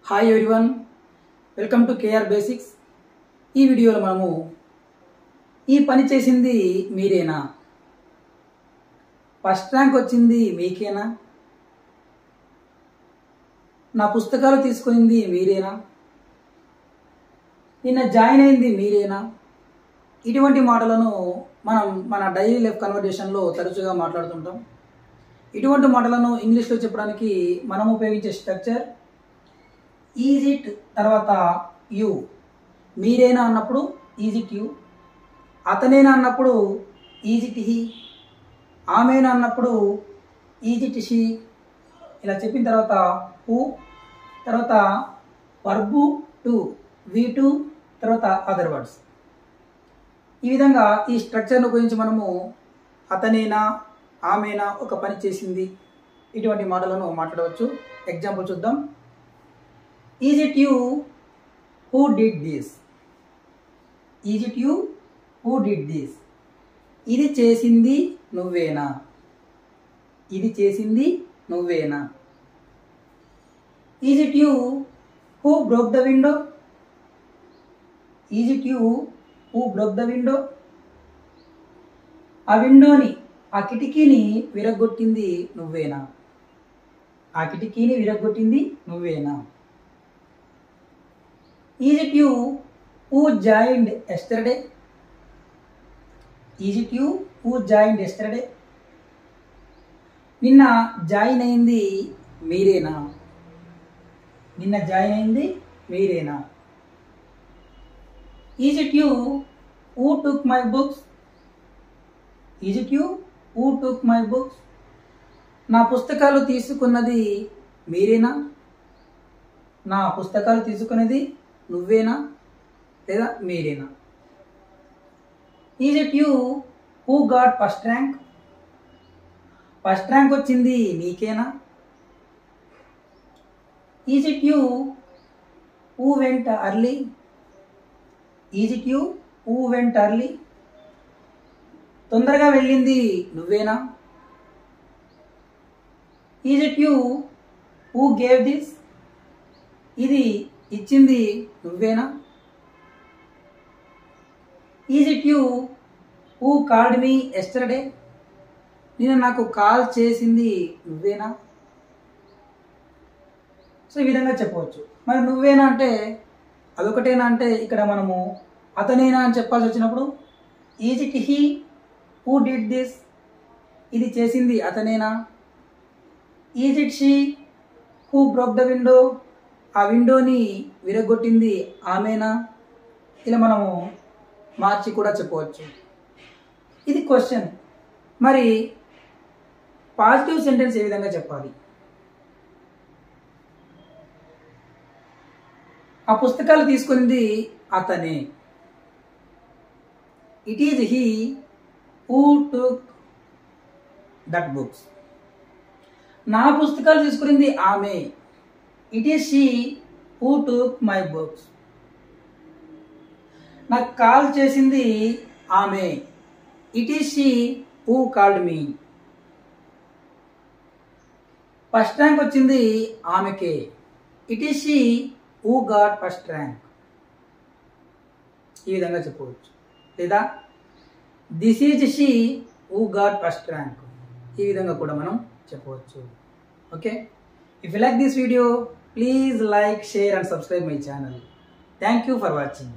Hi everyone, welcome to KR basics. ఈ వీడియోలో మనము ఈ పని చేసింది మీరేనా, ఫస్ట్ ర్యాంక్ వచ్చింది మీకేనా, నా పుస్తకాలు తీసుకునింది మీరేనా, నిన్న జాయిన్ అయింది మీరేనా, ఇటువంటి మాటలను మనం మన డైలీ లైఫ్ కన్వర్జేషన్లో తరచుగా మాట్లాడుతుంటాం. ఇటువంటి మాటలను ఇంగ్లీష్లో చెప్పడానికి మనం ఉపయోగించే స్ట్రక్చర్ ఈజ్ ఇట్ తర్వాత యు. మీరేనా అన్నప్పుడు ఈజ్ ఇట్ యు, అతనేనా అన్నప్పుడు ఈజ్ ఇట్ హీ, ఆమెనా అన్నప్పుడు ఈజ్ ఇట్ షీ. ఇలా చెప్పిన తర్వాత హూ, తర్వాత వర్బు టు, వి టు, తర్వాత అదర్ వర్డ్స్. ఈ విధంగా ఈ స్ట్రక్చర్ను గురించి మనము అతనేనా ఆమెనా ఒక పని చేసింది ఇటువంటి మాటలను మాట్లాడవచ్చు. ఎగ్జాంపుల్ చూద్దాం. Is it you who did this, is it you who did this. ఇది చేసింది నువ్వేనా, ఇది చేసింది నువ్వేనా. Is it you who broke the window, is it you who broke the window. ఆ విండోని, ఆ కిటికీని విరగొట్టింది నువ్వేనా, ఆ కిటికీని విరగొట్టింది నువ్వేనా. Is it you who joined yesterday, is it you who joined yesterday. నిన్న జాయిన్ అయింది మీరేనా, నిన్న జాయిన్ అయింది మీరేనా. Is it you who took my books, is it you who took my books. నా పుస్తకాలు తీసుకున్నది మీరేనా, నా పుస్తకాలు తీసుకున్నది నువ్వేనా లేదా మీరేనా. Is it you who got first rank, first rank వచ్చింది నీకేనా. Is it you who went early, is it you who went early. తొందరగా వెళ్ళింది నువ్వేనా. Is it you who gave this, ఇది ఇచ్చింది నువ్వేనా. Is it you who called me yesterday, నేను నాకు కాల్ చేసింది నువ్వేనా. సో ఈ విధంగా చెప్పవచ్చు. మరి నువ్వేనా అంటే అదొకటేనా అంటే ఇక్కడ మనము అతనేనా అని చెప్పాల్సి వచ్చినప్పుడు is it he who did this, ఇది చేసింది అతనేనా. Is it she who broke the window, ఆ విండోని విరగొట్టింది ఆమెనా. ఇలా మనము మార్చి కూడా చెప్పవచ్చు. ఇది క్వశ్చన్. మరి పాజిటివ్ సెంటెన్స్ ఏ విధంగా చెప్పాలి. ఆ పుస్తకాలు తీసుకున్నది అతనే, it is he who took that books. నా పుస్తకాలు తీసుకున్నది ఆమె, it is she who took my books. నాకు కాల్ చేసింది ఆమె, it is she who called me. First rank వచ్చింది ఆమెకే, it is she who got first rank. ఈ విధంగా చెప్పవచ్చు. లేదా this is she who got first rank, ఈ విధంగా కూడా మనం చెప్పవచ్చు. Okay, if you like this video please like, share and subscribe my channel. Thank you for watching.